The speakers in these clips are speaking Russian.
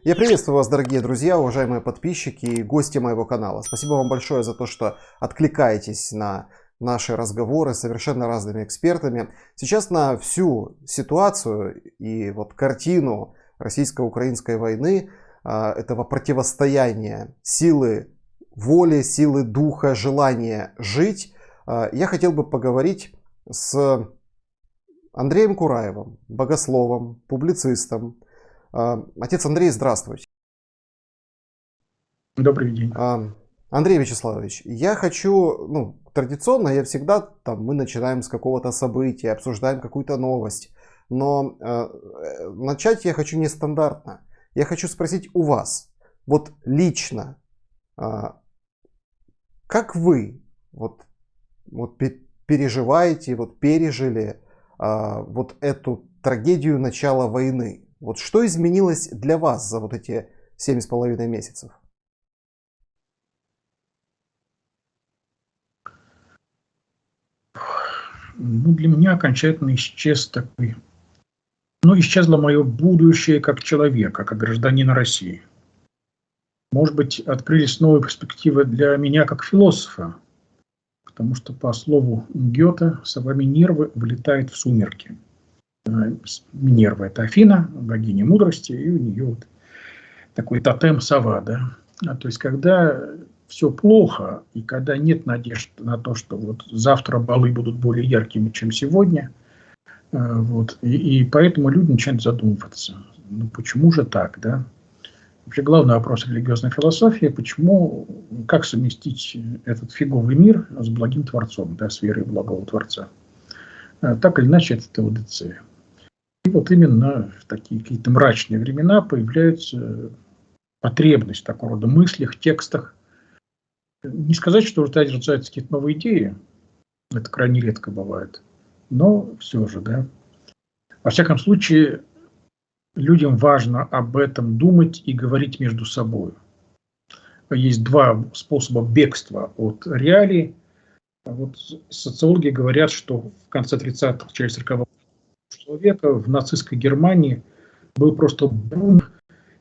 Я приветствую вас, дорогие друзья, уважаемые подписчики и гости моего канала. Спасибо вам большое за то, что откликаетесь на наши разговоры с совершенно разными экспертами. Сейчас на всю ситуацию и вот картину российско-украинской войны, этого противостояния силы воли, силы духа, желания жить, я хотел бы поговорить с Андреем Кураевым, богословом, публицистом. Отец Андрей, здравствуйте. Добрый день. Андрей Вячеславович, я хочу, традиционно я всегда, мы начинаем с какого-то события, обсуждаем какую-то новость, но начать я хочу нестандартно. Я хочу спросить у вас, вот лично, как вы переживаете, пережили вот эту трагедию начала войны? Вот что изменилось для вас за вот эти 7,5 месяцев? Для меня окончательно исчезло мое будущее как человека, как гражданина России. Может быть, открылись новые перспективы для меня как философа, потому что, по слову Гёте, сова Минервы вылетает в сумерки. Минерва – это Афина, богиня мудрости, и у нее такой тотем сова, да. То есть, когда все плохо, и когда нет надежды на то, что вот завтра балы будут более яркими, чем сегодня, и поэтому люди начинают задумываться, почему же так, да? Вообще главный вопрос религиозной философии – как совместить этот фиговый мир с благим Творцом, да, с верой в благого Творца. Так или иначе, это теодицея. И вот именно в такие какие-то мрачные времена появляется потребность в такого рода мыслях, текстах. Не сказать, что рождаются какие-то новые идеи, это крайне редко бывает, но все же, да. Во всяком случае, людям важно об этом думать и говорить между собой. Есть два способа бегства от реалий. Вот социологи говорят, что в конце 30-х, начале 40-х века в нацистской Германии был просто бум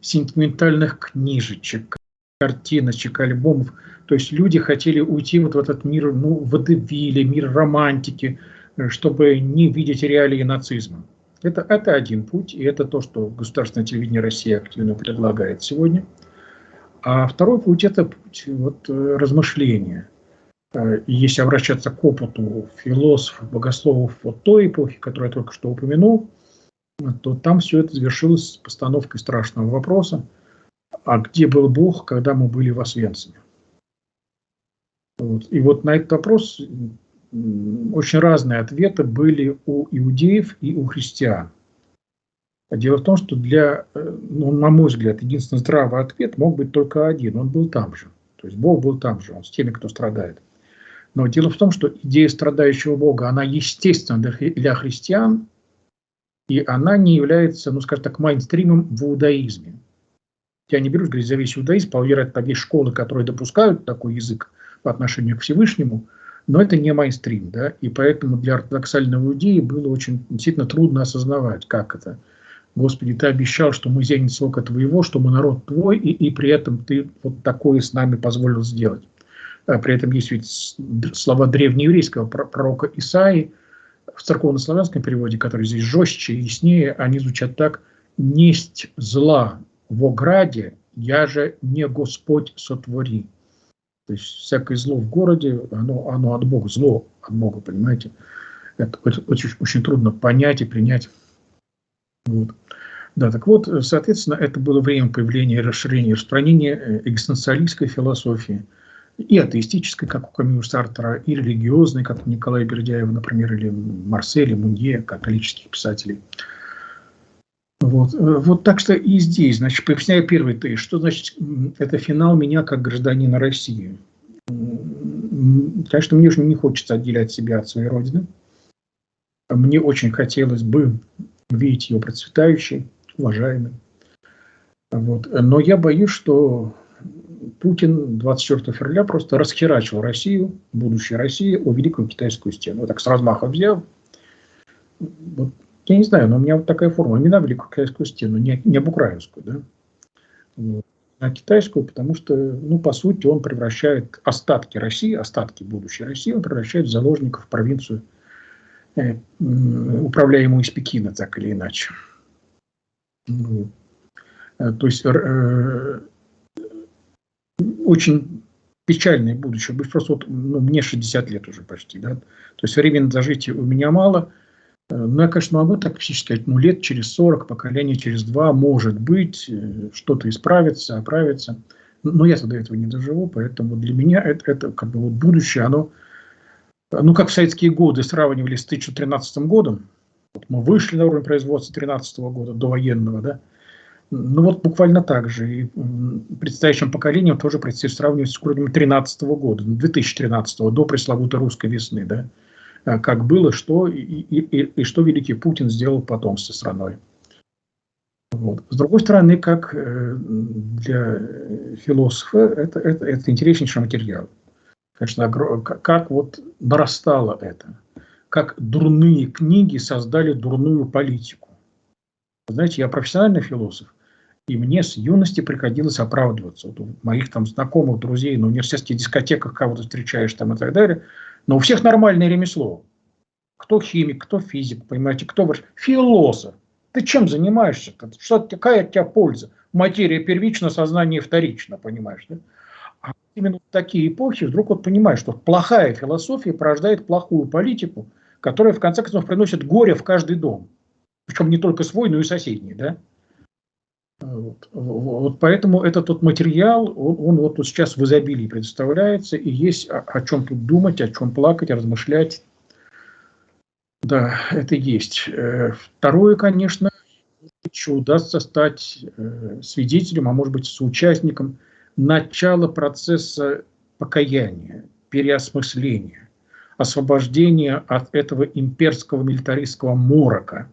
сентиментальных книжечек, картиночек, альбомов. То есть люди хотели уйти вот в этот мир водевиля, мир романтики, чтобы не видеть реалии нацизма. Это один путь, и это то, что государственное телевидение России активно предлагает сегодня. А второй путь – это путь размышления. И если обращаться к опыту философов, богословов той эпохи, которую я только что упомянул, то там все это завершилось постановкой страшного вопроса: а где был Бог, когда мы были в Освенциме? И вот на этот вопрос очень разные ответы были у иудеев и у христиан. Дело в том, что на мой взгляд, единственный здравый ответ мог быть только один. Он был там же. То есть Бог был там же, он с теми, кто страдает. Но дело в том, что идея страдающего Бога, она естественна для христиан, и она не является, скажем так, мейнстримом в иудаизме. Я не берусь говорить за весь иудаизм, по-вероятно, там есть школы, которые допускают такой язык по отношению к Всевышнему, но это не мейнстрим, да, и поэтому для ортодоксального иудеи было очень действительно трудно осознавать, как это. Господи, ты обещал, что мы зенит око твоего, что мы народ твой, и при этом ты вот такое с нами позволил сделать. При этом есть ведь слова древнееврейского пророка Исаии в церковно-славянском переводе, который здесь жестче и яснее, они звучат так: «Несть зла во граде, я же не Господь сотвори». То есть всякое зло в городе, оно от Бога, зло от Бога, понимаете? Это очень трудно понять и принять. Да, так вот, соответственно, это было время появления, расширения, распространения экзистенциалистской философии, и атеистической, как у Камю Сартра, и религиозной, как у Николая Бердяева, например, или Марселя, Мунье, католических писателей. Вот так что и здесь, значит, поясняю первый тезис, что значит это финал меня как гражданина России. Конечно, мне уже не хочется отделять себя от своей родины. Мне очень хотелось бы видеть ее процветающей, уважаемой. Но я боюсь, что Путин 24 февраля просто расхерачил Россию, будущее России, о Великую Китайскую стену. Вот так с размаха взял. Я не знаю, но у меня вот такая форма. Не на Великую Китайскую стену, не об украинскую, да? на китайскую, потому что, ну, по сути, он превращает остатки России, остатки будущей России, он превращает в заложников провинцию, управляемую из Пекина, так или иначе. То есть очень печальное будущее. Просто вот, ну, мне 60 лет уже почти, да. То есть времени дожития у меня мало. Но я, конечно, могу так психически сказать, ну, лет через 40, поколение через 2, может быть, что-то исправится, оправится. Но я до этого не доживу, поэтому для меня это как бы вот будущее, оно, ну, как в советские годы сравнивали с 1913 годом. Вот мы вышли на уровень производства 2013 года, довоенного, да. Ну, вот буквально так же. И предстоящим поколением тоже предстоит сравнивать с уровнем 2013 года, 2013, до пресловутой русской весны, да. Как было, что и что великий Путин сделал потом со страной. Вот. С другой стороны, как для философа, это интереснейший материал. Конечно, как вот нарастало это. Как дурные книги создали дурную политику. Знаете, я профессиональный философ, и мне с юности приходилось оправдываться. Вот у моих там знакомых, друзей на университетских дискотеках кого-то встречаешь там и так далее. Но у всех нормальное ремесло. Кто химик, кто физик, понимаете, кто философ. Ты чем занимаешься? Какая от тебя польза? Материя первична, сознание вторично, понимаешь, да? А именно в такие эпохи вдруг вот понимаешь, что плохая философия порождает плохую политику, которая в конце концов приносит горе в каждый дом. Причем не только свой, но и соседний, да? Вот поэтому этот тот материал, он вот сейчас в изобилии предоставляется, и есть о чем тут думать, о чем плакать, размышлять. Да, это есть. Второе, конечно, еще удастся стать свидетелем, а может быть соучастником начала процесса покаяния, переосмысления, освобождения от этого имперского милитаристского морока.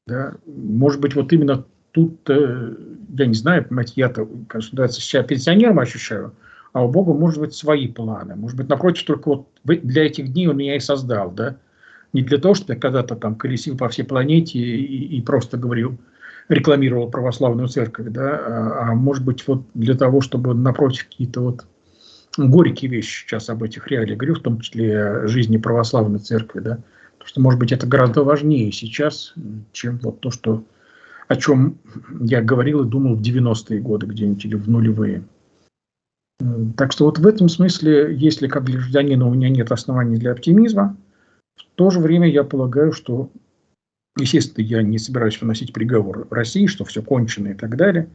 Да? Может быть, вот именно тут, я не знаю, понимаете, я-то, конечно, себя пенсионером ощущаю, а у Бога, может быть, свои планы. Может быть, напротив, только вот для этих дней Он меня и создал, да? Не для того, чтобы я когда-то там колесил по всей планете и просто говорил, рекламировал православную церковь, да, а может быть, вот для того, чтобы напротив какие-то вот горькие вещи сейчас об этих реалиях говорю, в том числе о жизни православной церкви, да, потому что, может быть, это гораздо важнее сейчас, чем вот то, что, о чем я говорил и думал в 90-е годы где-нибудь или в нулевые. Так что вот в этом смысле, если как гражданина у меня нет оснований для оптимизма, в то же время я полагаю, что, естественно, я не собираюсь выносить приговор России, что все кончено и так далее.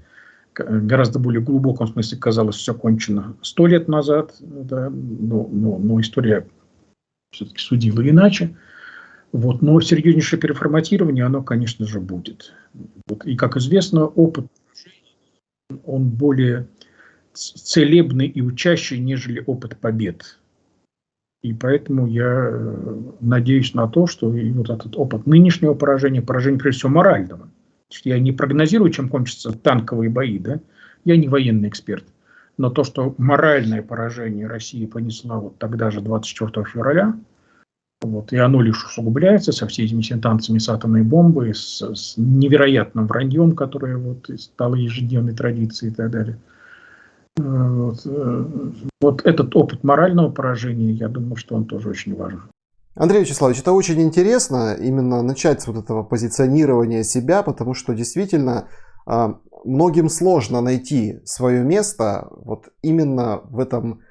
Гораздо более глубоком смысле казалось, все кончено 100 лет назад, да, но история все-таки судила иначе. Вот, но серьезнейшее переформатирование, оно, конечно же, будет. Вот, и, как известно, опыт, он более целебный и учащий, нежели опыт побед. И поэтому я надеюсь на то, что и вот этот опыт нынешнего поражения, прежде всего морального. Я не прогнозирую, чем кончатся танковые бои, да? Я не военный эксперт. Но то, что моральное поражение России понесла вот тогда же, 24 февраля, вот, и оно лишь усугубляется со всеми этими танцами с атомной бомбой, с невероятным враньем, которое вот стало ежедневной традицией и так далее. Вот этот опыт морального поражения, я думаю, что он тоже очень важен. Андрей Вячеславович, это очень интересно, именно начать с вот этого позиционирования себя, потому что действительно многим сложно найти свое место вот именно в этом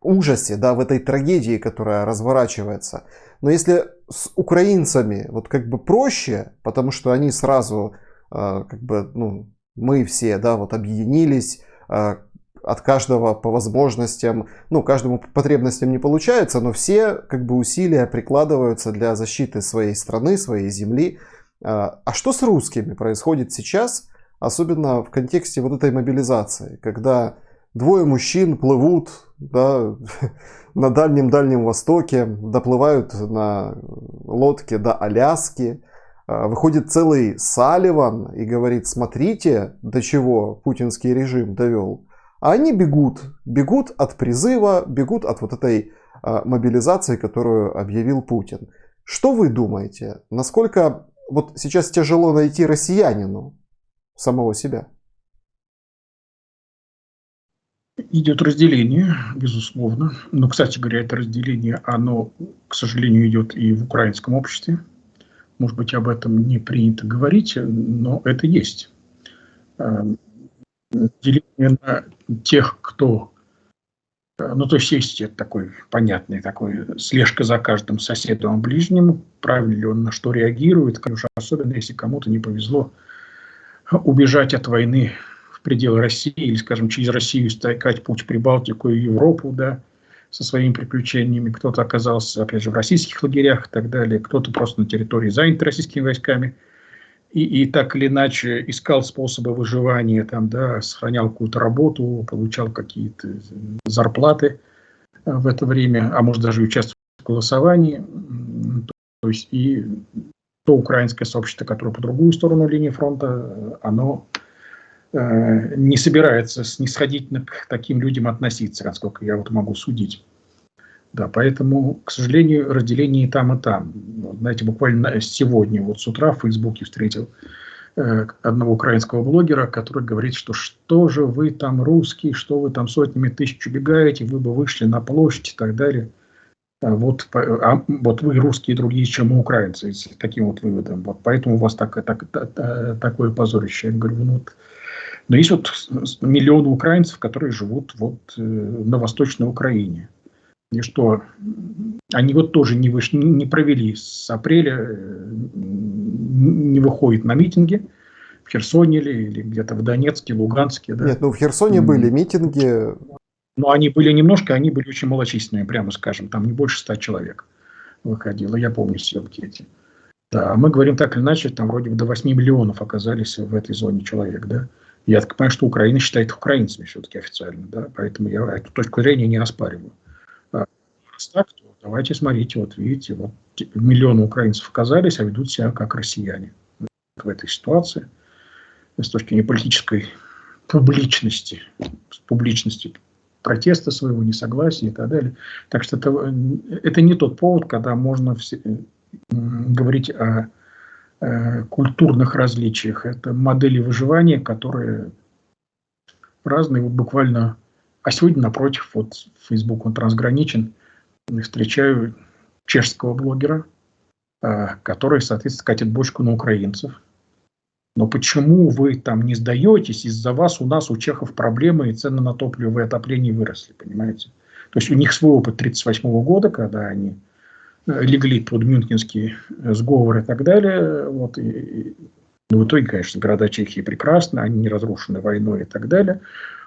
ужасе, да, в этой трагедии, которая разворачивается. Но если с украинцами вот как бы проще, потому что они сразу как бы, ну, мы все, да, вот объединились, от каждого по возможностям, ну, каждому по потребностям не получается, но все как бы усилия прикладываются для защиты своей страны, своей земли. А что с русскими происходит сейчас, особенно в контексте вот этой мобилизации, когда двое мужчин плывут, да, на Дальнем Востоке, доплывают на лодке до Аляски, выходит целый Салливан и говорит: смотрите, до чего путинский режим довел. А они бегут от призыва, бегут от вот этой мобилизации, которую объявил Путин. Что вы думаете? Насколько вот сейчас тяжело найти россиянину самого себя? Идет разделение, безусловно. Но, кстати говоря, это разделение, оно, к сожалению, идет и в украинском обществе. Может быть, об этом не принято говорить, но это есть. Деление на тех, кто... Ну, то есть такой понятный такой слежка за каждым соседом и ближним, правильно ли он на что реагирует, особенно если кому-то не повезло убежать от войны в пределы России или, скажем, через Россию искать путь в Прибалтику и Европу, да, со своими приключениями. Кто-то оказался, опять же, в российских лагерях и так далее, кто-то просто на территории занятой российскими войсками. И так или иначе искал способы выживания, там, да, сохранял какую-то работу, получал какие-то зарплаты в это время, а может даже участвовал в голосовании. То есть и то украинское сообщество, которое по другую сторону линии фронта, оно не собирается снисходительно к таким людям относиться, насколько я вот могу судить. Да, поэтому, к сожалению, разделение и там, и там. Знаете, буквально сегодня, вот с утра в Фейсбуке встретил одного украинского блогера, который говорит, что же вы там русские, что вы там сотнями тысяч убегаете, вы бы вышли на площадь и так далее. Вот вы русские другие, чем мы украинцы, с таким вот выводом. Вот поэтому у вас такое позорище. Я говорю, но есть вот миллионы украинцев, которые живут вот на Восточной Украине. И что, они вот тоже не провели с апреля, не выходят на митинги в Херсоне или где-то в Донецке, Луганске. Да? Нет, в Херсоне были митинги. Но они были немножко, они были очень малочисленные, прямо скажем. Там не больше 100 человек выходило. Я помню съемки эти. Да, мы говорим так или иначе, там вроде бы до 8 миллионов оказались в этой зоне человек. Да? Я так понимаю, что Украина считает их украинцами все-таки официально. Да? Поэтому я эту точку зрения не оспариваю. Раз так, то давайте смотрите, вот видите, вот миллионы украинцев оказались, а ведут себя как россияне в этой ситуации. С точки зрения политической публичности протеста своего, несогласия и так далее. Так что это не тот повод, когда можно говорить о культурных различиях. Это модели выживания, которые разные. Вот буквально, а сегодня напротив, вот Facebook, он трансграничен, встречаю чешского блогера, который, соответственно, катит бочку на украинцев. Но почему вы там не сдаетесь? Из-за вас у нас, у чехов, проблемы, и цены на топливо и отопление выросли, понимаете? То есть у них свой опыт 1938 года, когда они легли под Мюнхенский сговор и так далее. Вот, но в итоге, конечно, города Чехии прекрасны, они не разрушены войной и так далее.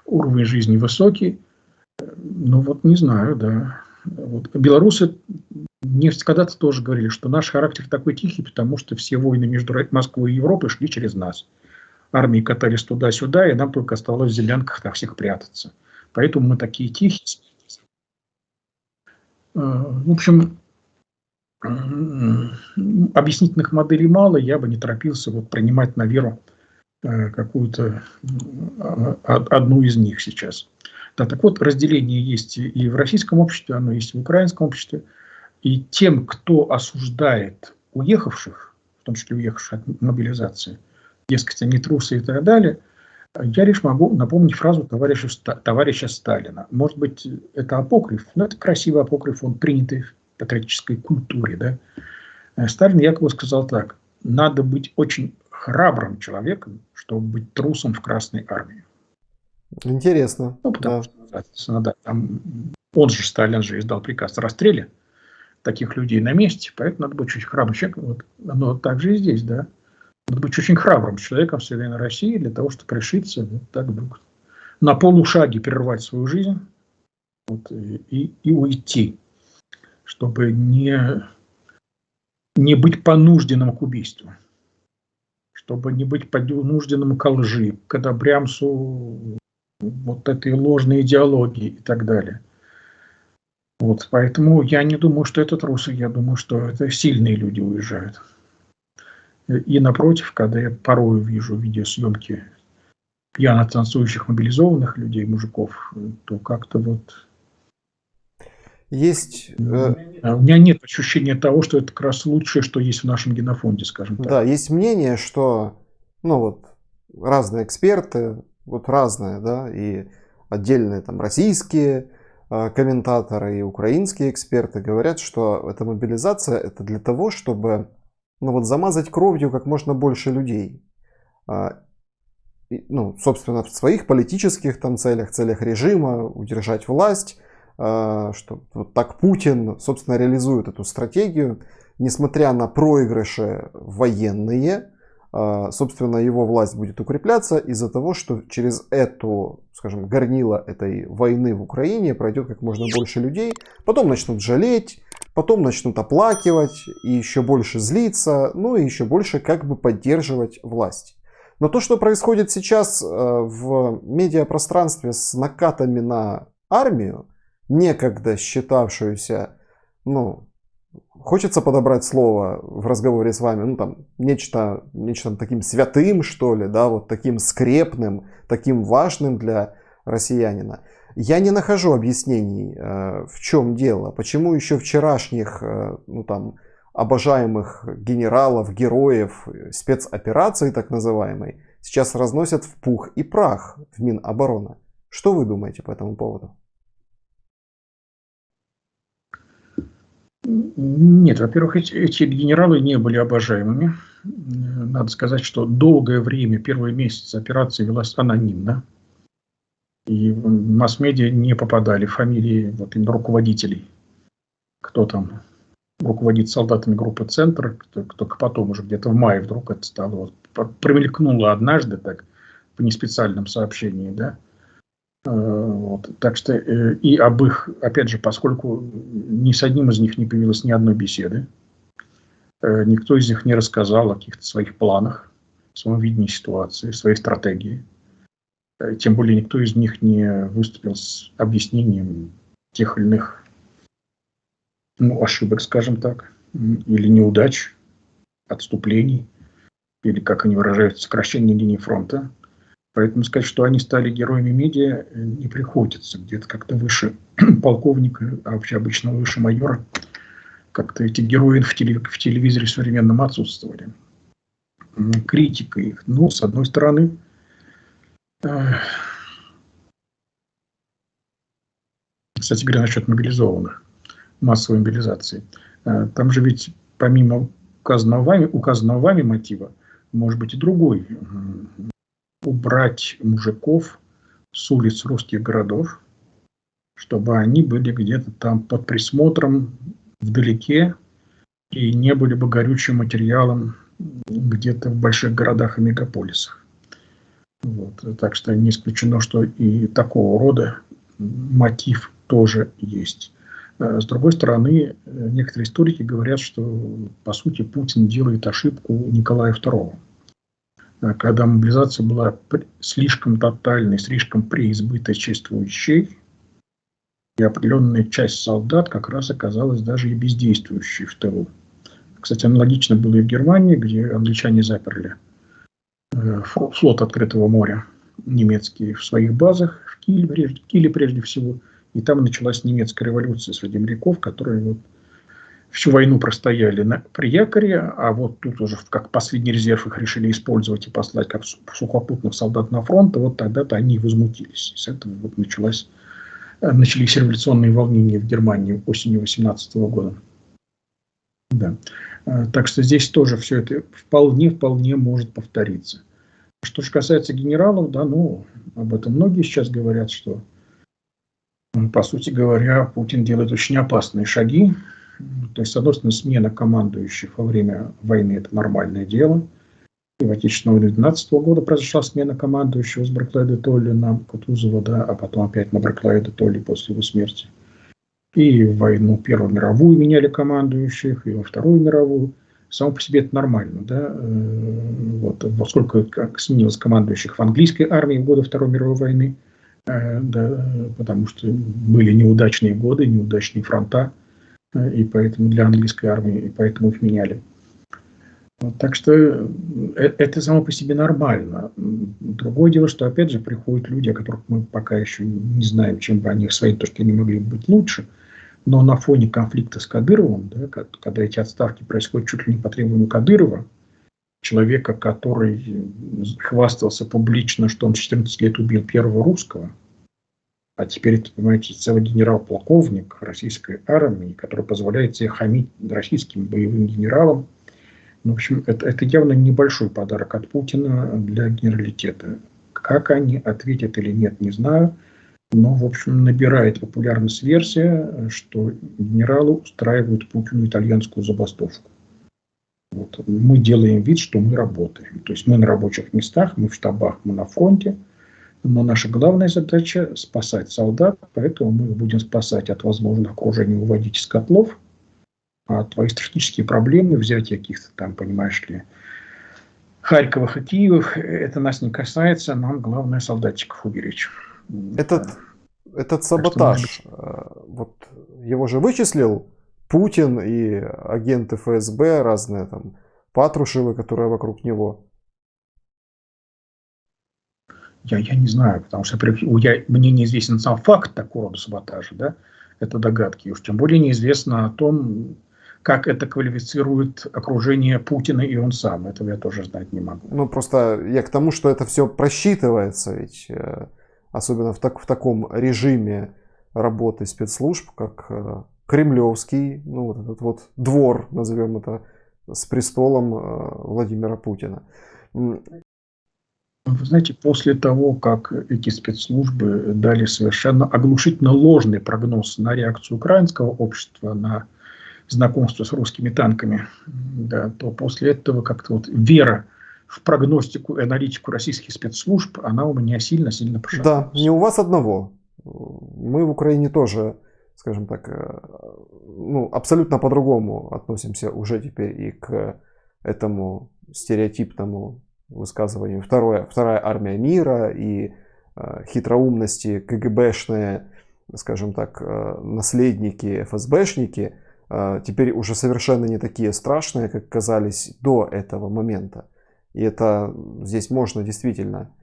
Уровень жизни высокий. Ну вот не знаю, да. Вот. Белорусы когда-то тоже говорили, что наш характер такой тихий, потому что все войны между Москвой и Европой шли через нас. Армии катались туда-сюда, и нам только оставалось в землянках на всех прятаться. Поэтому мы такие тихие. В общем, объяснительных моделей мало, я бы не торопился вот принимать на веру какую-то одну из них сейчас. Да, так вот, разделение есть и в российском обществе, оно есть и в украинском обществе. И тем, кто осуждает уехавших, в том числе уехавших от мобилизации, дескать, они трусы и так далее, я лишь могу напомнить фразу товарища Сталина. Может быть, это апокриф, но это красивый апокриф, он принятый в патриотической культуре. Да? Сталин якобы сказал так: надо быть очень храбрым человеком, чтобы быть трусом в Красной армии. Интересно. Ну, потому что там, он же, Сталин же, издал приказ о расстреле таких людей на месте, поэтому надо быть очень храбрым человеком. Вот, но также и здесь, да. Надо быть очень храбрым человеком в современной России для того, чтобы решиться вот так вдруг на полушаге прервать свою жизнь вот, и уйти, чтобы не быть понужденным к убийству, чтобы не быть понужденным к лжи, к одобрямсу вот этой ложной идеологии и так далее. Вот, поэтому я не думаю, что это трусы, я думаю, что это сильные люди уезжают. И напротив, когда я порой вижу видеосъемки пьяно танцующих мобилизованных людей, мужиков, то как-то вот... Есть... У меня нет ощущения того, что это как раз лучшее, что есть в нашем генофонде, скажем так. Да, есть мнение, что разные эксперты, вот разные, да, и отдельные там российские комментаторы и украинские эксперты говорят, что эта мобилизация это для того, чтобы замазать кровью как можно больше людей. Собственно, в своих политических там целях режима, удержать власть, что вот так Путин, собственно, реализует эту стратегию, несмотря на проигрыши военные, собственно, его власть будет укрепляться из-за того, что через эту, скажем, горнило этой войны в Украине пройдет как можно больше людей, потом начнут жалеть, потом начнут оплакивать и еще больше злиться, и еще больше как бы поддерживать власть. Но то, что происходит сейчас в медиапространстве с накатами на армию, некогда считавшуюся, хочется подобрать слово в разговоре с вами, нечто таким святым, что ли, да, вот таким скрепным, таким важным для россиянина. Я не нахожу объяснений, в чем дело, почему еще вчерашних, обожаемых генералов, героев спецоперации так называемой сейчас разносят в пух и прах в Минобороны. Что вы думаете по этому поводу? Нет, во-первых, эти генералы не были обожаемыми. Надо сказать, что долгое время, первые месяцы операции велась анонимно. И в масс-медиа не попадали фамилии именно руководителей. Кто там руководит солдатами группы «Центр», только потом уже где-то в мае вдруг это стало. Промелькнуло однажды так по неспециальным сообщениям, да. Так что и об их, опять же, поскольку ни с одним из них не появилось ни одной беседы, никто из них не рассказал о каких-то своих планах, своем видении ситуации, своей стратегии. Тем более никто из них не выступил с объяснением тех или иных ошибок, скажем так, или неудач, отступлений, или, как они выражаются, сокращения линии фронта. Поэтому сказать, что они стали героями медиа, не приходится. Где-то как-то выше полковника, а вообще обычно выше майора, как-то эти герои в телевизоре современном отсутствовали. Критика их, с одной стороны, кстати говоря, насчет мобилизованных, массовой мобилизации. Там же ведь помимо указанного вами мотива, может быть и другой. Убрать мужиков с улиц русских городов, чтобы они были где-то там под присмотром вдалеке и не были бы горючим материалом где-то в больших городах и мегаполисах. Так что не исключено, что и такого рода мотив тоже есть. С другой стороны, некоторые историки говорят, что по сути Путин делает ошибку Николая II. Когда мобилизация была слишком тотальной, слишком преизбыточествующей, и определенная часть солдат как раз оказалась даже и бездействующей в тылу. Кстати, аналогично было и в Германии, где англичане заперли флот открытого моря немецкий в своих базах, в Киле прежде всего. И там началась немецкая революция среди моряков, которые всю войну простояли при якоре, а вот тут уже как последний резерв их решили использовать и послать как сухопутных солдат на фронт, и вот тогда-то они возмутились. И с этого начались революционные волнения в Германии осенью 18 года. Да. Так что здесь тоже все это вполне может повториться. Что же касается генералов, об этом многие сейчас говорят, что, по сути говоря, Путин делает очень опасные шаги. То есть, с одной стороны, смена командующих во время войны – это нормальное дело. И в Отечественной войне 2012 года произошла смена командующего с Барклая де Толли на Кутузова, а потом опять на Барклая де Толли после его смерти. И в войну Первую мировую меняли командующих, и во Вторую мировую. Само по себе это нормально, поскольку сменилось командующих в английской армии в годы Второй мировой войны, потому что были неудачные годы, неудачные фронта. И поэтому для английской армии, и поэтому их меняли. Так что это само по себе нормально. Другое дело, что опять же приходят люди, о которых мы пока еще не знаем, чем бы они в своей точке не могли быть лучше. Но на фоне конфликта с Кадыровым, когда эти отставки происходят чуть ли не по требованию Кадырова, человека, который хвастался публично, что он 14 лет убил первого русского, А теперь, это, понимаете, целый генерал-полковник российской армии, который позволяет себе хамить российским боевым генералам. Ну, в общем, это явно небольшой подарок от Путина для генералитета. Как они ответят или нет, не знаю. Но, в общем, набирает популярность версия, что генералы устраивают Путину итальянскую забастовку. Вот. Мы делаем вид, что мы работаем. То есть мы на рабочих местах, мы в штабах, мы на фронте. Но наша главная задача – спасать солдат, поэтому мы их будем спасать от возможного окружения, уводить из котлов, а твои стратегические проблемы, взятие каких-то там, понимаешь ли, Харькова и Киевов, это нас не касается, нам главное солдатчиков уберечь. Этот саботаж, вот его же вычислил Путин и агенты ФСБ, разные там Патрушевы, которые вокруг него. Я не знаю, потому что мне неизвестен сам факт такого рода саботажа, да, это догадки. Уж тем более неизвестно о том, как это квалифицирует окружение Путина и он сам. Этого я тоже знать не могу. Ну, просто я к тому, что это все просчитывается, ведь особенно в таком режиме работы спецслужб, как кремлевский, ну, вот этот вот двор, назовем это, с престолом Владимира Путина. Вы знаете, после того, как эти спецслужбы дали совершенно оглушительно ложный прогноз на реакцию украинского общества на знакомство с русскими танками, да, то после этого как-то вот вера в прогностику и аналитику российских спецслужб, она у меня сильно-сильно пошатнулась. Да, не у вас одного. Мы в Украине тоже, скажем так, ну, абсолютно по-другому относимся уже теперь и к этому стереотипному высказыванию вторая армия мира и хитроумности КГБшные, скажем так, наследники, ФСБшники теперь уже совершенно не такие страшные, как казались до этого момента. И это здесь можно действительно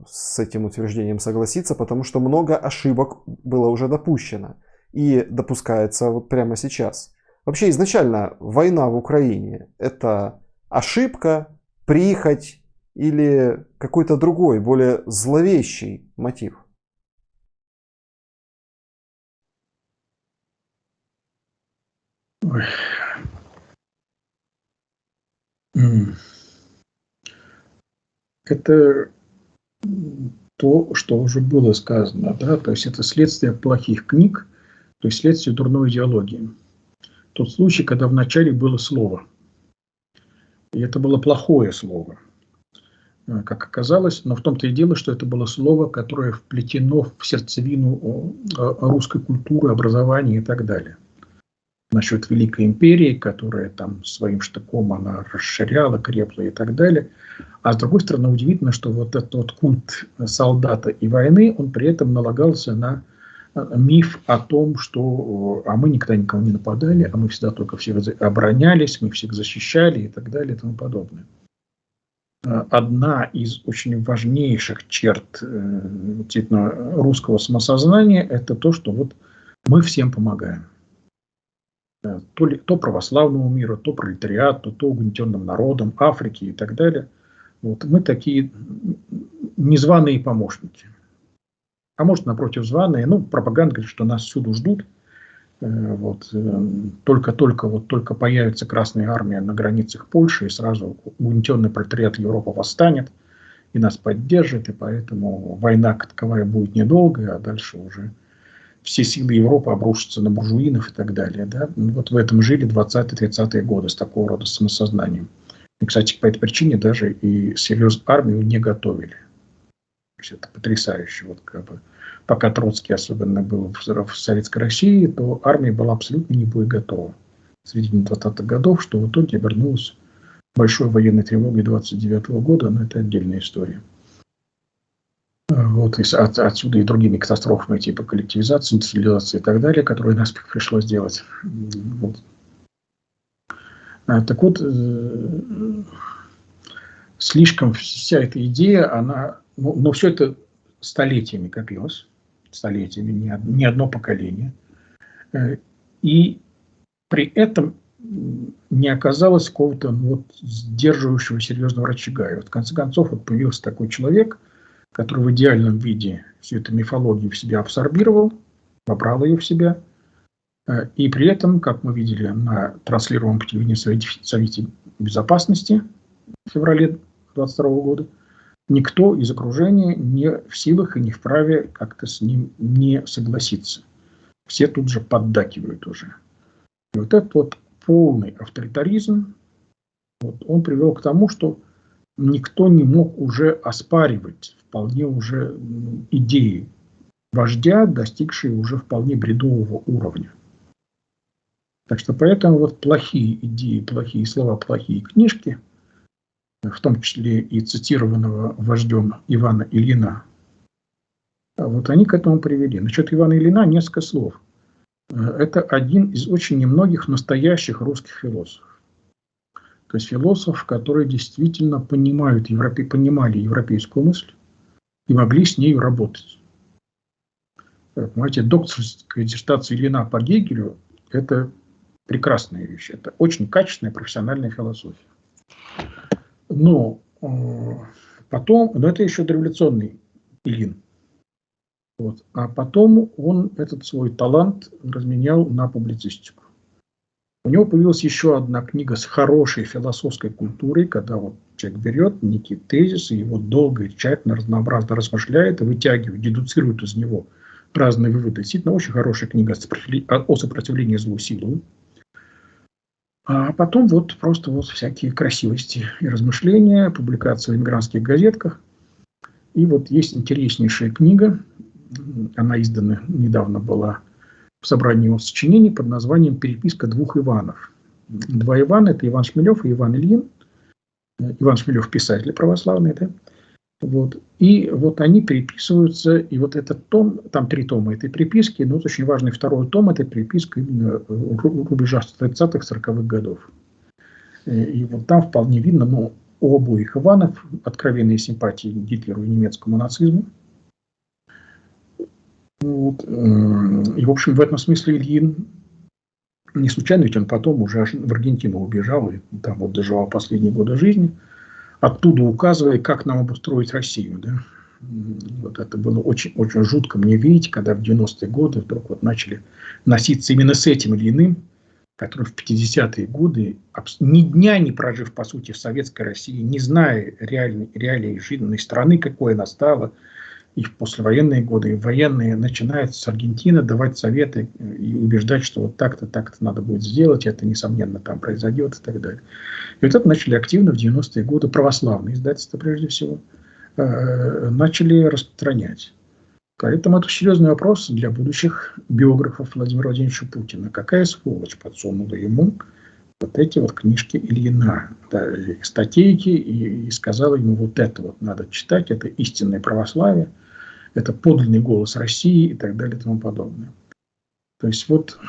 с этим утверждением согласиться, потому что много ошибок было уже допущено и допускается вот прямо сейчас. Вообще изначально война в Украине – это ошибка, прихоть или какой-то другой, более зловещий мотив? Ой. Это то, что уже было сказано, да, то есть это следствие плохих книг, то есть следствие дурной идеологии. Тот случай, когда вначале было слово, и это было плохое слово, как оказалось, но в том-то и дело, что это было слово, которое вплетено в сердцевину русской культуры, образования и так далее. Насчет Великой империи, которая там своим штыком она расширяла, крепла и так далее. А с другой стороны, удивительно, что вот этот вот культ солдата и войны, он при этом налагался на миф о том, что мы никогда никого не нападали, а мы всегда только всех оборонялись, мы всех защищали и так далее и тому подобное. Одна из очень важнейших черт русского самосознания – это то, что вот мы всем помогаем. То православному миру, то пролетариату, то угнетенным народам, Африке и так далее. Вот. Мы такие незваные помощники. А может, напротив, званые. Ну, пропаганда говорит, что нас всюду ждут. Вот. Только появится Красная Армия на границах Польши, и сразу угнетенный пролетариат Европы восстанет и нас поддержит. И поэтому война как таковая будет недолгая, а дальше уже все силы Европы обрушатся на буржуинов и так далее. Да? Вот в этом жили 20-30-е годы с такого рода самосознанием. И, кстати, по этой причине даже и серьезно армию не готовили. То есть это потрясающе. Вот как бы, пока Троцкий особенно был в Советской России, то армия была абсолютно не боеготова. В середине 20-х годов, что в итоге обернулось большой военной тревогой 29 года, но это отдельная история. Вот, отсюда и другими катастрофами типа коллективизации, индустриализации и так далее, которые нас пришлось делать. Вот. Так вот, слишком вся эта идея, она, но все это столетиями копилось, столетиями, не одно поколение. И при этом не оказалось какого-то вот, сдерживающего серьезного рычага. И вот, в конце концов, вот появился такой человек, который в идеальном виде всю эту мифологию в себя абсорбировал, вобрал ее в себя. И при этом, как мы видели на транслируемом по телевидению Совете Безопасности в феврале 2022 года, никто из окружения не в силах и не вправе как-то с ним не согласиться. Все тут же поддакивают уже. И вот этот вот полный авторитаризм, вот, он привел к тому, что никто не мог уже оспаривать вполне уже идеи вождя, достигшие уже вполне бредового уровня. Так что поэтому вот плохие идеи, плохие слова, плохие книжки, в том числе и цитированного вождем Ивана Ильина, вот они к этому привели. Насчет Ивана Ильина несколько слов. Это один из очень немногих настоящих русских философов. То есть философов, которые действительно понимали европейскую мысль и могли с нею работать. Понимаете, докторская диссертация Ильина по Гегелю – это прекрасная вещь, это очень качественная профессиональная философия. Но потом, но это еще дореволюционный Ильин. Вот. А потом он этот свой талант разменял на публицистику. У него появилась еще одна книга с хорошей философской культурой, когда вот человек берет некий тезис и его долго и тщательно, разнообразно размышляет, и вытягивает, дедуцирует из него разные выводы. Действительно, очень хорошая книга о сопротивлении злу силу. А потом вот просто вот всякие красивости и размышления, публикации в эмигрантских газетках. И вот есть интереснейшая книга, она издана недавно была в собрании его сочинений под названием «Переписка двух Иванов». Два Ивана – это Иван Шмелев и Иван Ильин. Иван Шмелев – писатель православный, да? Вот. И вот они переписываются, и вот этот том, там 3 тома этой переписки, но вот очень важный второй том – это переписка именно рубежа 30-40-х годов. И вот там вполне видно, ну, у обоих Иванов откровенные симпатии к Гитлеру и немецкому нацизму. Вот. И, в общем, в этом смысле Ильин не случайно, ведь он потом уже в Аргентину убежал и там вот доживал последние годы жизни, оттуда указывая, как нам обустроить Россию. Да? Вот это было очень, очень жутко мне видеть, когда в 90-е годы вдруг вот начали носиться именно с этим Ильиным, который в 50-е годы, ни дня не прожив, по сути, в советской России, не зная реалий жизненной страны, какой она стала, и в послевоенные годы, и в военные, начинает с Аргентины давать советы и убеждать, что вот так-то, так-то надо будет сделать, это, несомненно, там произойдет и так далее. И вот это начали активно в 90-е годы православные издательства, прежде всего, начали распространять. Поэтому это серьезный вопрос для будущих биографов Владимира Владимировича Путина. Какая сволочь подсунула ему вот эти вот книжки Ильина, да, статейки, и сказала ему, вот это вот надо читать, это истинное православие, это подлинный голос России и так далее и тому подобное. То есть вот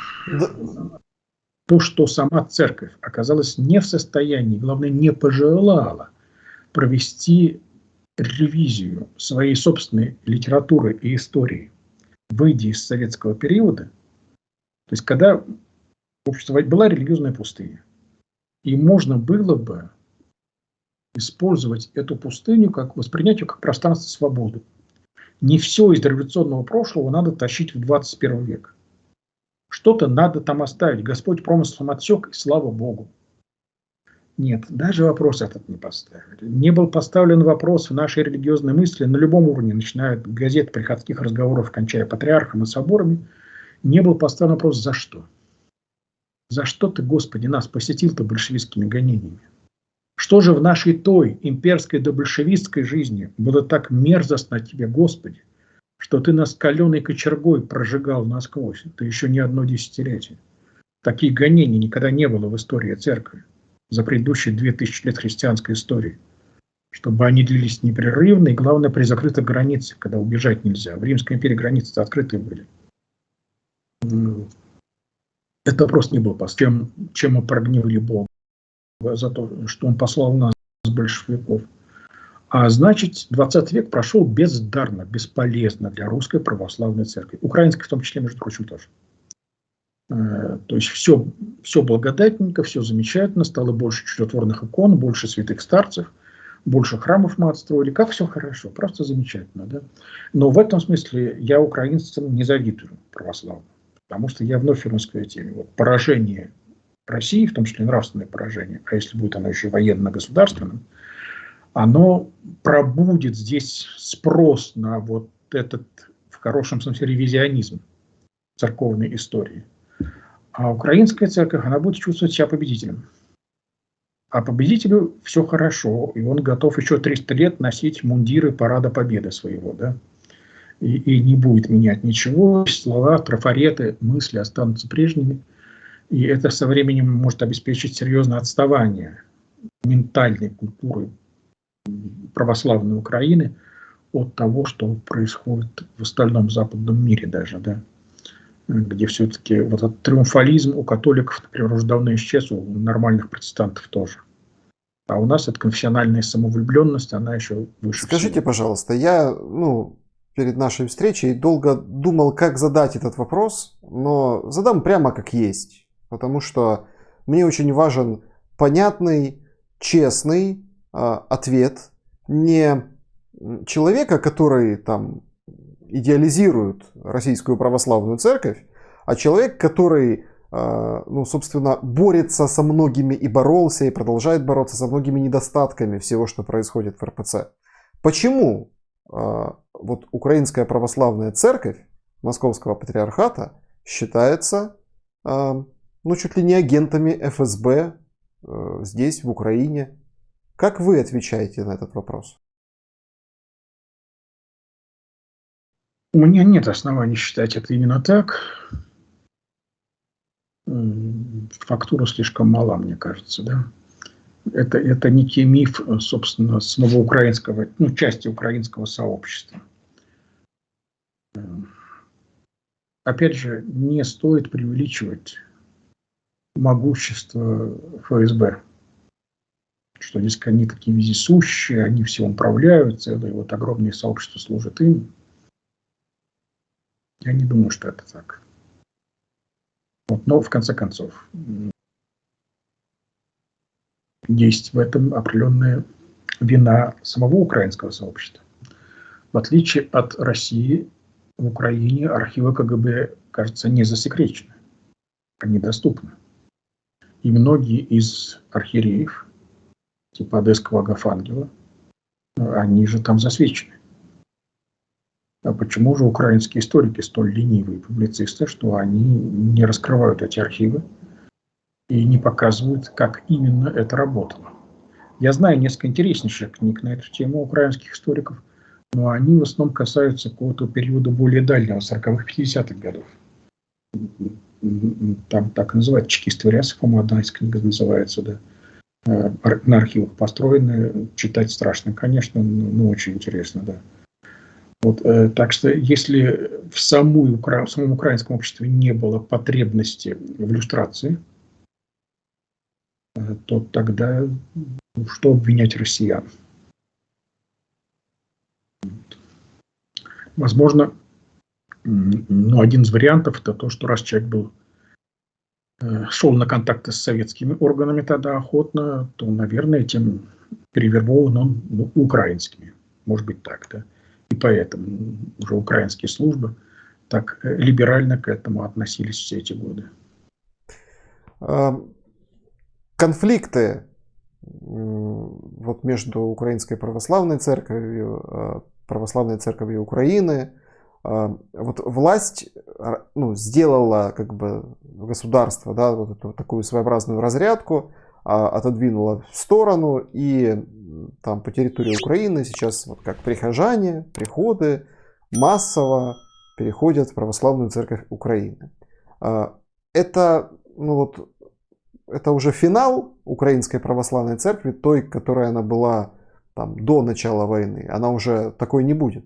то, что сама церковь оказалась не в состоянии, главное, не пожелала провести ревизию своей собственной литературы и истории, выйдя из советского периода, то есть когда общество была религиозная пустыня, и можно было бы использовать эту пустыню, как воспринять ее как пространство свободы. Не все из революционного прошлого надо тащить в 21 век. Что-то надо там оставить. Господь промыслом отсек, и слава Богу. Нет, даже вопрос этот не поставили. Не был поставлен вопрос в нашей религиозной мысли на любом уровне, начиная от газет, приходских разговоров, кончая патриархом и соборами. Не был поставлен вопрос «за что?». За что ты, Господи, нас посетил-то большевистскими гонениями? Что же в нашей той имперской да большевистской жизни было так мерзостно тебе, Господи, что ты нас каленой кочергой прожигал насквозь? Это еще не одно десятилетие. Таких гонений никогда не было в истории церкви за предыдущие 2000 лет христианской истории. Чтобы они длились непрерывно и, главное, при закрытых границах, когда убежать нельзя. В Римской империи границы открытые были. Это просто не было постыдно, чем мы прогневали Бога за то, что Он послал нас, большевиков. А значит, 20 век прошел бездарно, бесполезно для русской православной церкви. Украинской в том числе, между прочим, тоже. То есть все благодатненько, все замечательно, стало больше чудотворных икон, больше святых старцев, больше храмов мы отстроили, как все хорошо, просто замечательно. Да? Но в этом смысле я украинцам не завидую православным, потому что я вновь вернусь к этой теме. Вот поражение России, в том числе нравственное поражение, а если будет оно еще военно-государственным, оно пробудет здесь спрос на вот этот, в хорошем смысле, ревизионизм церковной истории. А украинская церковь, она будет чувствовать себя победителем. А победителю все хорошо, и он готов еще 300 лет носить мундиры парада победы своего, да, и не будет менять ничего, слова, трафареты, мысли останутся прежними, и это со временем может обеспечить серьезное отставание ментальной культуры православной Украины от того, что происходит в остальном западном мире даже, да, где все-таки вот этот триумфализм у католиков, например, уже давно исчез, у нормальных протестантов тоже. А у нас эта конфессиональная самовлюбленность, она еще выше Скажите, всего. пожалуйста, я перед нашей встречей долго думал, как задать этот вопрос, но задам прямо как есть, потому что мне очень важен понятный, честный ответ не человека, который там идеализирует Российскую Православную Церковь, а человек, который, собственно, борется со многими и боролся, и продолжает бороться со многими недостатками всего, что происходит в РПЦ. Почему вот Украинская Православная Церковь Московского Патриархата считается чуть ли не агентами ФСБ здесь, в Украине? Как вы отвечаете на этот вопрос? У меня нет оснований считать это именно так. Фактура слишком мала, мне кажется, да. Это некий миф, собственно, самого украинского, части украинского сообщества. Опять же, не стоит преувеличивать могущество ФСБ, что здесь они такие вездесущие, они всем управляют, целое вот огромное сообщество служит им. Я не думаю, что это так. Вот, но в конце концов, есть в этом определенная вина самого украинского сообщества. В отличие от России, в Украине архивы КГБ, кажется, не засекречены, они доступны. И многие из архиереев, типа Одесского Агафангела, они же там засвечены. А почему же украинские историки столь ленивые публицисты, что они не раскрывают эти архивы и не показывают, как именно это работало? Я знаю несколько интереснейших книг на эту тему украинских историков, но они в основном касаются какого-то периода более дальнего, 40-х, 50-х годов. Там так и называют, чекисты вариации, по-моему, одна из книг называется, да. На архивах построены, читать страшно, конечно, но очень интересно, да. Вот, так что если в самом украинском обществе не было потребности в иллюстрации, то тогда что обвинять россиян? Возможно, один из вариантов это то, что раз человек шел на контакты с советскими органами тогда охотно, то, наверное, тем перевербован он украинскими. Может быть так, да. И поэтому уже украинские службы так либерально к этому относились все эти годы. Конфликты вот между Украинской Православной Церковью Украины, вот власть сделала как бы государство, да, вот эту такую своеобразную разрядку, отодвинула в сторону, и там по территории Украины сейчас вот как приходы массово переходят в Православную Церковь Украины. Это уже финал Украинской Православной Церкви, той, которая она была там до начала войны. Она уже такой не будет.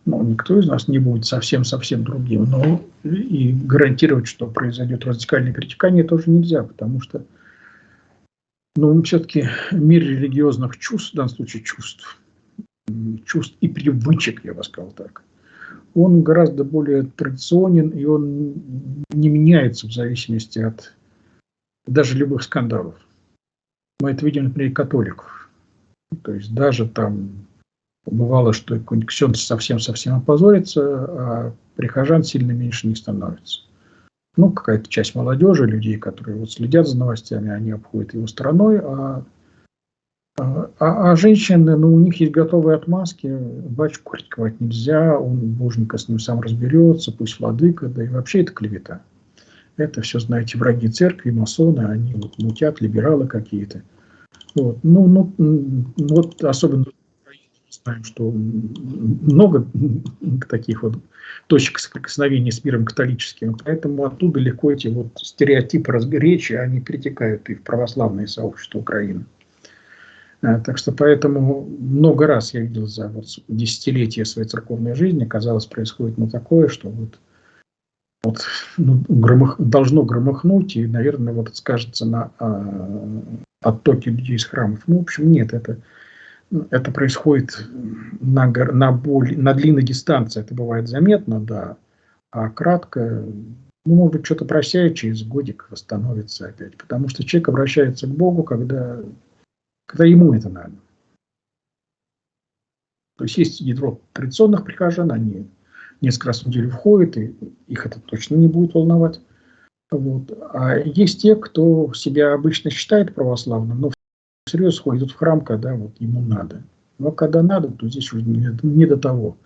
Никто из нас не будет совсем другим, но и гарантировать, что произойдет радикальное перетекание, тоже нельзя, потому что все-таки мир религиозных чувств, в данном случае чувств и привычек, я бы сказал так, он гораздо более традиционен, и он не меняется в зависимости от даже любых скандалов. Мы это видим на примере католиков. То есть даже там бывало, что какой-нибудь ксенз совсем-совсем опозорится, а прихожан сильно меньше не становится. Ну, какая-то часть молодежи, людей, которые вот следят за новостями, они обходят его стороной, а женщины, ну, у них есть готовые отмазки. Батюшку критиковать нельзя, он, боженька, с ним сам разберется, пусть владыка, да и вообще это клевета. Это все, знаете, враги церкви, масоны, они вот мутят, либералы какие-то. Вот. Вот особенно знаем, что много таких вот точек соприкосновения с миром католическим, поэтому оттуда легко эти вот стереотипы речи, они перетекают и в православное сообщество Украины. Так что поэтому много раз я видел за вот десятилетия своей церковной жизни, казалось, происходит такое, что должно громыхнуть, и, наверное, вот это скажется на оттоке людей из храмов. Ну, в общем, нет, это происходит на длинной дистанции. Это бывает заметно, да, а кратко, ну, может быть, что-то просеет, через годик восстановится опять. Потому что человек обращается к Богу, когда ему это надо. То есть ядро традиционных прихожан, они несколько раз в неделю входят, и их это точно не будет волновать. Вот. А есть те, кто себя обычно считает православным, но всерьез ходит в храм, когда вот ему надо. Но когда надо, то здесь уже не до того,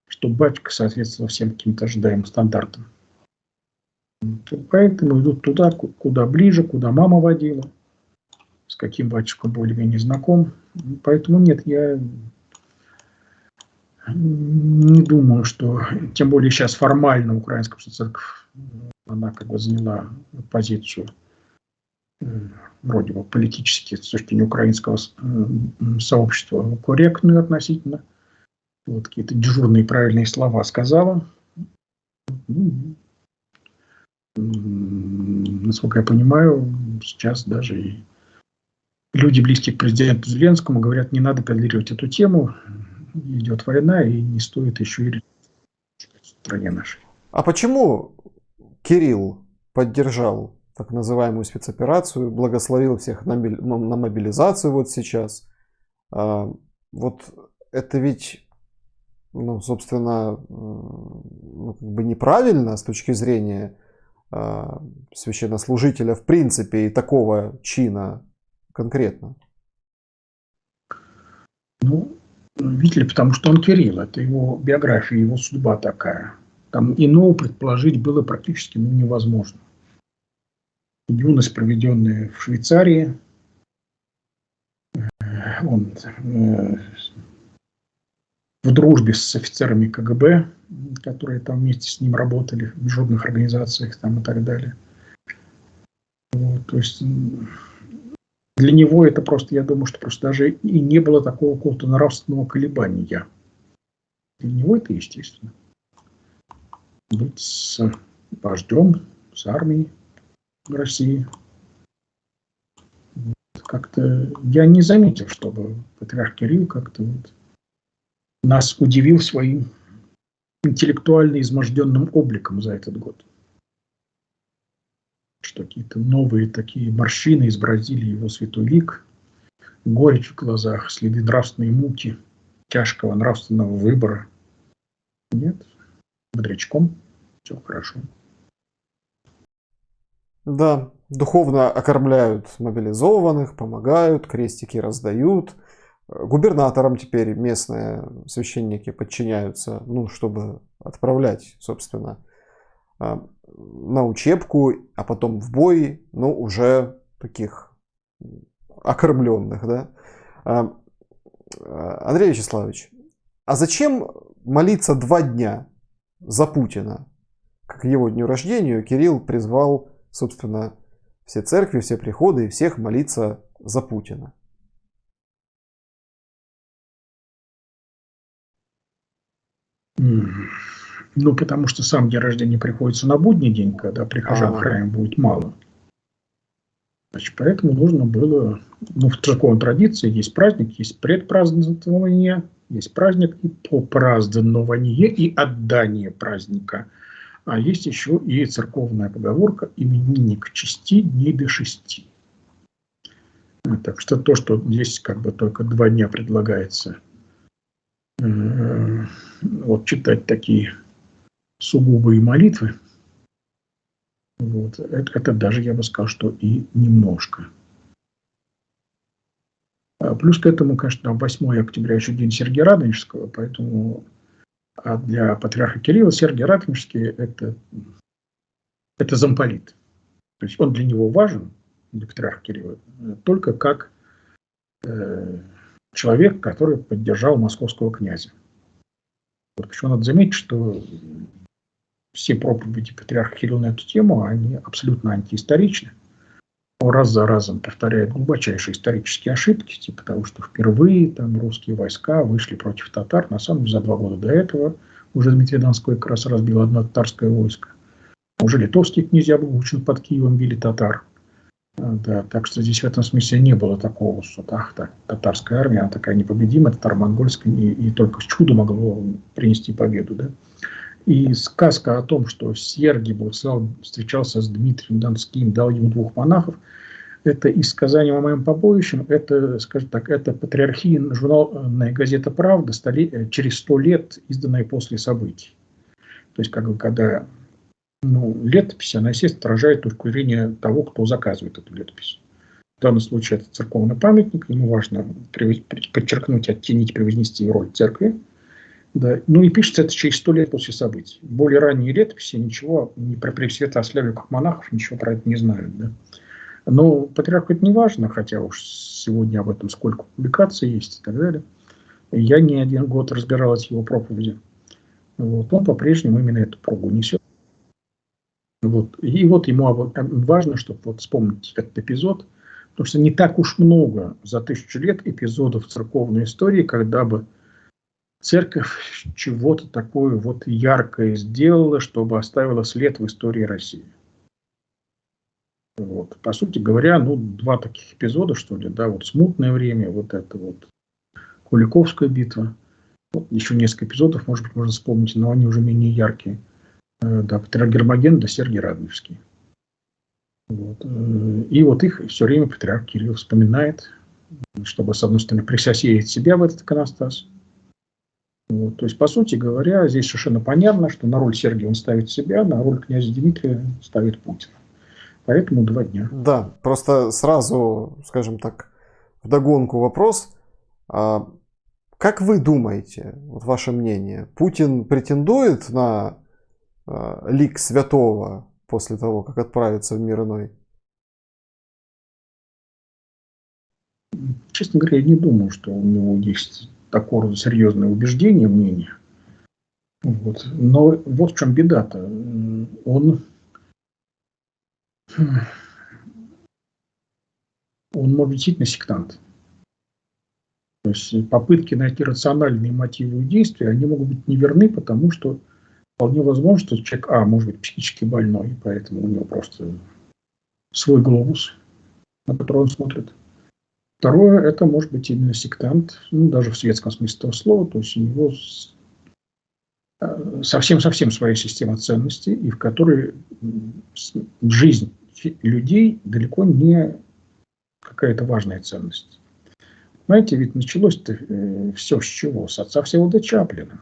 чтобы батюшка соответствовал всем каким-то ожидаемым стандартам. Поэтому идут туда, куда ближе, куда мама водила, с каким батюшкой более-менее знаком. Поэтому нет, я не думаю, что, тем более сейчас формально Украинская церковь, она как бы заняла позицию вроде бы политически с точки зрения украинского сообщества корректную относительно. Вот какие-то дежурные правильные слова сказала. Насколько я понимаю, сейчас даже и люди, близкие к президенту Зеленскому, говорят, не надо педалировать эту тему, идет война, и не стоит еще и в стране нашей. А почему Кирилл поддержал так называемую спецоперацию, благословил всех на мобилизацию вот сейчас? Вот это ведь, ну, собственно, как бы неправильно с точки зрения священнослужителя в принципе и такого чина конкретно. Ну, видите ли, потому что он Кирилл, это его биография, его судьба такая. Там иного предположить было практически невозможно. Юность, проведенная в Швейцарии, он в дружбе с офицерами КГБ, которые там вместе с ним работали в международных организациях там и так далее. Вот, то есть для него это просто, я думаю, что просто даже и не было такого какого-то нравственного колебания. Для него это естественно. Быть с вождем, с армией в России. Как-то я не заметил, чтобы патриарх Кирилл как-то вот нас удивил своим интеллектуально изможденным обликом за этот год. Что какие-то новые такие морщины изобразили его святой лик, горечь в глазах, следы нравственной муки, тяжкого нравственного выбора. Нет, бодрячком, все хорошо. Да, духовно окормляют мобилизованных, помогают, крестики раздают. Губернаторам теперь местные священники подчиняются, ну, чтобы отправлять, собственно, на учебку, а потом в бой, ну, уже таких окормленных, да. Андрей Вячеславович, а зачем молиться 2 дня за Путина? К его дню рождения Кирилл призвал, собственно, все церкви, все приходы и всех молиться за Путина. Ну, потому что сам день рождения приходится на будний день, когда прихожан в храме будет мало. Значит, поэтому нужно было, ну, в церковной традиции есть праздник, есть предпразднование, есть праздник и попразднование, и отдание праздника. А есть еще и церковная поговорка «именинник чести дней до 6». Так что то, что здесь как бы только 2 дня предлагается вот читать такие сугубые молитвы, вот, это даже, я бы сказал, что и немножко. Плюс к этому, конечно, 8 октября еще день Сергия Радонежского, поэтому для патриарха Кирилла Сергий Радонежский это замполит. То есть он для него важен, для патриарха Кирилла, только как человек, который поддержал московского князя. Вот почему надо заметить, что все проповеди патриарха Кирилла на эту тему, они абсолютно антиисторичны. Он раз за разом повторяет глубочайшие исторические ошибки, типа того, что впервые там русские войска вышли против татар. На самом деле за 2 года до этого уже Дмитрий Донской как раз разбил одно татарское войско. Уже литовские князья Булгучин под Киевом били татар. Да, так что здесь в этом смысле не было такого, что татарская армия, она такая непобедимая, татаро-монгольская, и только чудо могло принести победу. Да? И сказка о том, что Сергий Богослав встречался с Дмитрием Донским, дал ему 2 монахов, это из сказания о моем побоищем, это, скажем так, это патриархия, журнальная газета «Правда» через 100 лет, изданная после событий. То есть, как бы, когда летопись, она, естественно, отражает точку зрения того, кто заказывает эту летопись. В данном случае это церковный памятник, ему важно подчеркнуть, оттенить, превознести роль церкви. Да. Ну и пишется это через 100 лет после событий. Более ранние летописи ничего ни про Пресвятославие как монахов, ничего про это не знают. Да. Но патриарху это не важно, хотя уж сегодня об этом сколько публикаций есть и так далее. Я не 1 год разбиралась в его проповеди. Вот. Он по-прежнему именно эту прогу несет. Вот. И вот ему важно, чтобы вот вспомнить этот эпизод, потому что не так уж много за 1000 лет эпизодов церковной истории, когда бы церковь чего-то такое вот яркое сделала, чтобы оставила след в истории России. Вот. По сути говоря, 2 таких эпизода, что ли, да, вот смутное время, вот это вот Куликовская битва, вот еще несколько эпизодов, может быть, можно вспомнить, но они уже менее яркие. Да, патриарх Гермоген, да, Сергий Радонежский. Вот. И вот их все время патриарх Кирилл вспоминает, чтобы, с одной стороны, присосеять себя в этот иконостас. Вот. То есть, по сути говоря, здесь совершенно понятно, что на роль Сергия он ставит себя, на роль князя Дмитрия ставит Путина. Поэтому 2 дня. Да, просто сразу, скажем так, вдогонку вопрос. Как вы думаете, вот ваше мнение, Путин претендует на лик святого после того, как отправится в мир иной? Честно говоря, я не думаю, что у него есть такое рода серьезное убеждение, мнение. Вот. Но вот в чем беда-то. Он может быть действительно сектант. То есть попытки найти рациональные мотивы действия, они могут быть неверны, потому что вполне возможно, что человек, может быть психически больной, поэтому у него просто свой глобус, на который он смотрит. Второе, это может быть именно сектант, даже в светском смысле этого слова, то есть у него совсем-совсем своя система ценностей, и в которой жизнь людей далеко не какая-то важная ценность. Знаете, ведь началось-то все с чего? С отца Всеволода Чаплина,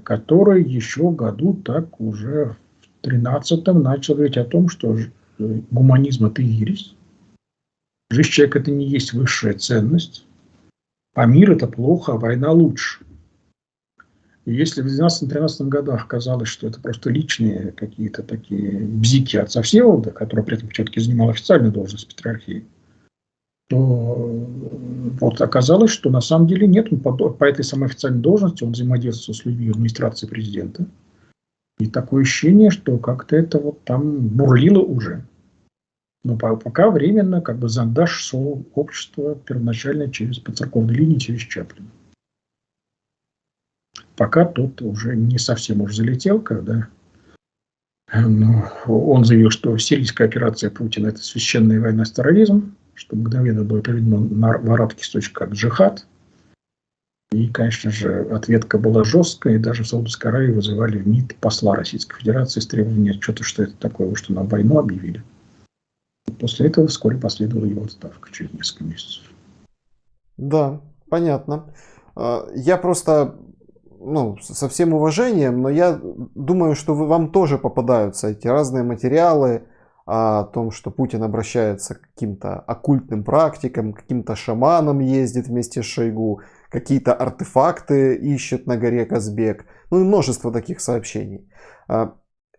который еще году так уже в 13-м начал говорить о том, что гуманизм – это ересь, жизнь человека – это не есть высшая ценность, а мир – это плохо, а война лучше. И если в 12-13 годах казалось, что это просто личные какие-то такие бзики отца Всеволода, который при этом все-таки занимал официальную должность в патриархии, то вот оказалось, что на самом деле нет. Он по этой самой официальной должности он взаимодействовал с людьми администрации президента. И такое ощущение, что как-то это вот там бурлило уже. Но пока временно как бы зондаж шел общество первоначально по церковной линии через Чаплина. Пока тот уже не совсем уж залетел, когда он заявил, что сирийская операция Путина – это священная война с терроризмом, что мгновенно было переведено в арабский источник как джихад. И, конечно же, ответка была жесткая, и даже в Саудовской Аравии вызывали в МИД посла Российской Федерации с требованием отчета, что это такое, вы что, нам войну объявили. после этого вскоре последовала его отставка через несколько месяцев. Да, понятно. Я просто, ну, со всем уважением, но я думаю, что вам тоже попадаются эти разные материалы о том, что Путин обращается к каким-то оккультным практикам, к каким-то шаманам ездит вместе с Шойгу, какие-то артефакты ищет на горе Казбек, ну и множество таких сообщений.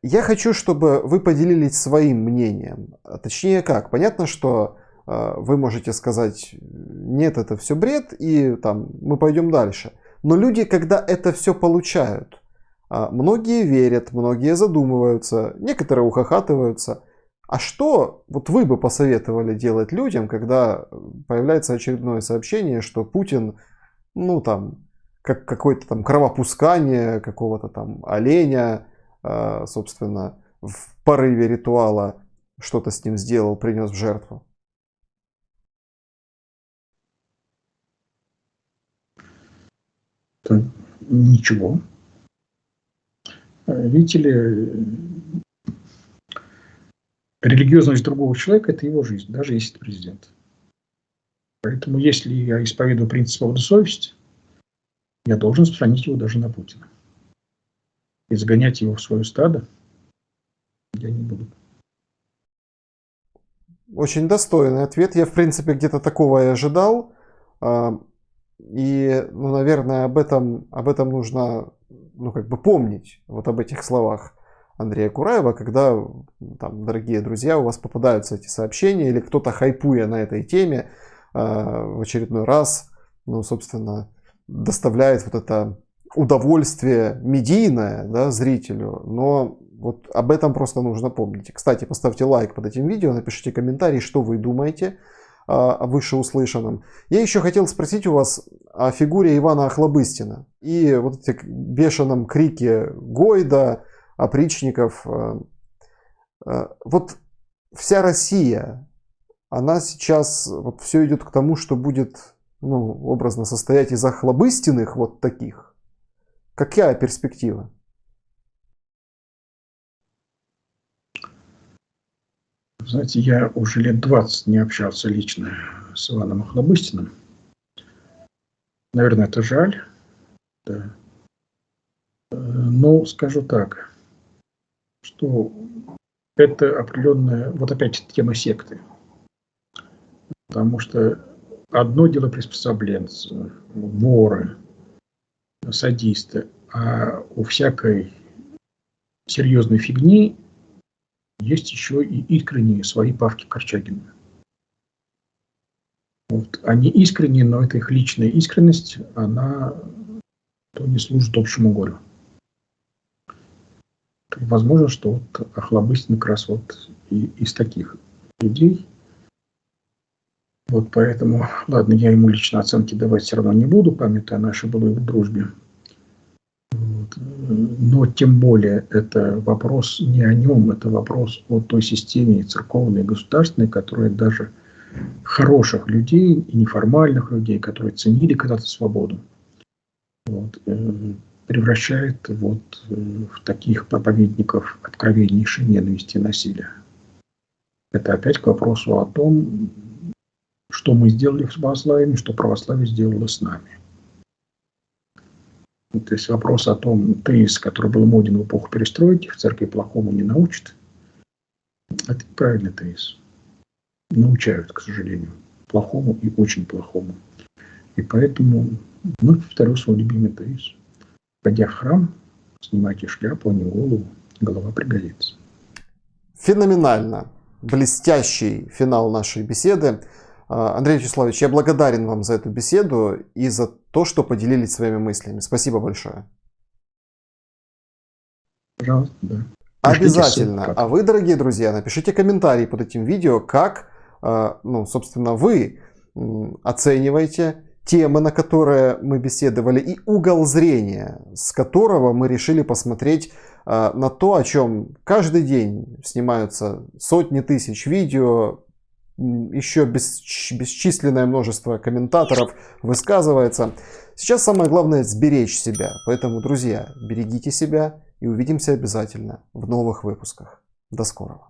Я хочу, чтобы вы поделились своим мнением. Точнее как, понятно, что вы можете сказать, нет, это все бред, и там мы пойдем дальше. Но люди, когда это все получают, многие верят, многие задумываются, некоторые ухахатываются. А что вот вы бы посоветовали делать людям, когда появляется очередное сообщение, что Путин, ну там, как какое-то там кровопускание какого-то там оленя, собственно, в порыве ритуала что-то с ним сделал, принес в жертву? Ничего. Видите ли, религиозность другого человека – это его жизнь, даже если это президент. Поэтому, если я исповедую принцип свободы совести, я должен распространить его даже на Путина. И загонять его в свое стадо я не буду. Очень достойный ответ. Я, в принципе, где-то такого и ожидал. И, ну, наверное, об этом нужно, ну, как бы помнить, вот об этих словах Андрея Кураева, когда, там, дорогие друзья, у вас попадаются эти сообщения, или кто-то, хайпуя на этой теме, в очередной раз, ну, собственно, доставляет вот это удовольствие медийное, да, зрителю, но вот об этом просто нужно помнить. Кстати, поставьте лайк под этим видео, напишите комментарий, что вы думаете о вышеуслышанном. Я еще хотел спросить у вас о фигуре Ивана Охлобыстина и вот этих бешеном крике Гойда, опричников. Вот вся Россия, она сейчас, вот все идет к тому, что будет, ну, образно состоять из Охлобыстиных вот таких. Какая перспектива? Знаете, я уже лет 20 не общался лично с Иваном Охлобыстиным. Наверное, это жаль. Да. Но скажу так, что это определенная, вот опять тема секты. Потому что одно дело приспособленцы, воры, садисты, а у всякой серьезной фигни есть еще и искренние свои Павки Корчагина. Вот. Они искренние, но это их личная искренность, она то не служит общему горю. Возможно, что вот Охлобыстин как раз вот и из таких людей. Вот поэтому, ладно, я ему лично оценки давать все равно не буду, памятая о нашей былой дружбе. Вот. Но тем более это вопрос не о нем, это вопрос о той системе церковной и государственной, которая даже хороших людей и неформальных людей, которые ценили когда-то свободу, вот, превращает вот в таких проповедников откровеннейшей ненависти и насилия. Это опять к вопросу о том, что мы сделали с православием, что православие сделало с нами. То есть вопрос о том, тезис, который был моден в эпоху перестройки, в церкви плохому не научат, это неправильный тезис. Научают, к сожалению, плохому и очень плохому. И поэтому вновь повторю свой любимый тезис. Пойдя в храм, снимайте шляпу, а не голову, голова пригодится. Феноменально. Блестящий финал нашей беседы. Андрей Вячеславович, я благодарен вам за эту беседу и за то, что поделились своими мыслями. Спасибо большое. Пожалуйста, да. Обязательно. А вы, дорогие друзья, напишите комментарий под этим видео, как, ну, собственно, вы оцениваете темы, на которые мы беседовали, и угол зрения, с которого мы решили посмотреть на то, о чем каждый день снимаются сотни тысяч видео, еще бесчисленное множество комментаторов высказывается. Сейчас самое главное сберечь себя. Поэтому, друзья, берегите себя и увидимся обязательно в новых выпусках. До скорого.